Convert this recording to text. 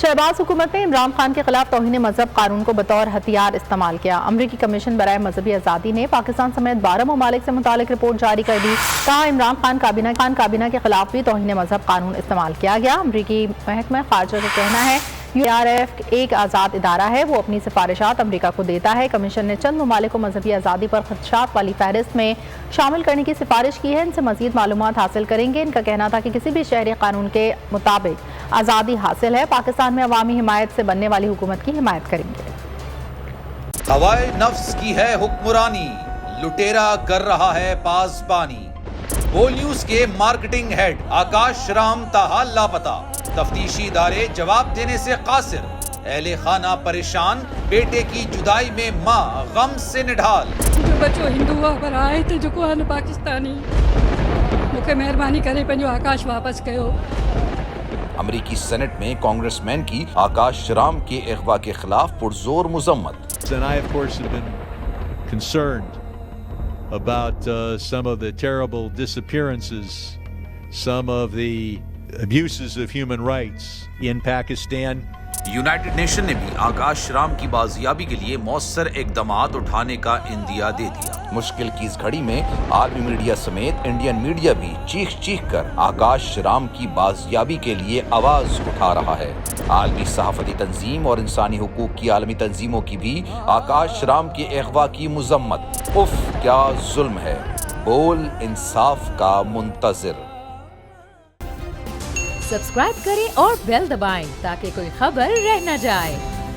शहबाज हुकूमत ने इमरान खान के खिलाफ तौहीन मजहब कानून को बतौर हथियार इस्तेमाल किया। अमरीकी कमीशन बराए मजहबी आज़ादी ने पाकिस्तान समेत 12 ममालिक से मुतालिक रिपोर्ट जारी कर दी। कहा इमरान खान काबीना के खिलाफ भी तौहीन मजहब कानून इस्तेमाल किया गया। अमरीकी महकमा खारजा का कहना है USARF एक आज़ाद इदारा है, वो अपनी सिफारिशात अमरीका को देता है। कमीशन ने चंद ममालिक को मजहबी आज़ादी पर खदशात वाली फहरिस्त में शामिल करने की सिफारिश की है। इनसे मजीद मालूमात हासिल करेंगे। इनका कहना था कि किसी भी शहरी कानून के मुताबिक आज़ादी हासिल है, पाकिस्तान में अवामी हिमायत से बनने वाली हुकूमत की हिमायत करेंगे। हवाए नफ्स की है हुक्मरानी, लुटेरा कर रहा है पासबानी। बोल न्यूज के मार्केटिंग हेड आकाश राम ताहा लापता, तफ्तीशी इदारे जवाब देने से कासिर। अहले खाना परेशान, बेटे की जुदाई में माँ गम से निढाल। जो बच्चो हिंदू हुआ पर आए थे जो को पाकिस्तानी, मुझे मेहरबानी करे पंहिंजो आकाश वापस कयो। अमरीकी सेनेट में कांग्रेसमैन की आकाश राम के अगवा के खिलाफ पुरजोर मुजम्मत। And I, of course, have been concerned about some of the terrible disappearances, some of the abuses of human rights in Pakistan. United nation ने भी आकाश राम की बाजियाबी के लिए मौसर इकदामात उठाने का इंदिया दे दिया। मुश्किल की इस घड़ी में आलमी मीडिया समेत इंडियन मीडिया भी चीख चीख कर आकाश राम की बाजियाबी के लिए आवाज उठा रहा है। आलमी सहाफती तंजीम और इंसानी हुकूक की आलमी तंजीमों की भी आकाश राम के अगवा की मुजम्मत। उफ क्या जुल्म है, बोल इंसाफ का मुंतजिर। सब्सक्राइब करें और बेल दबाएं ताकि कोई खबर रह न जाए।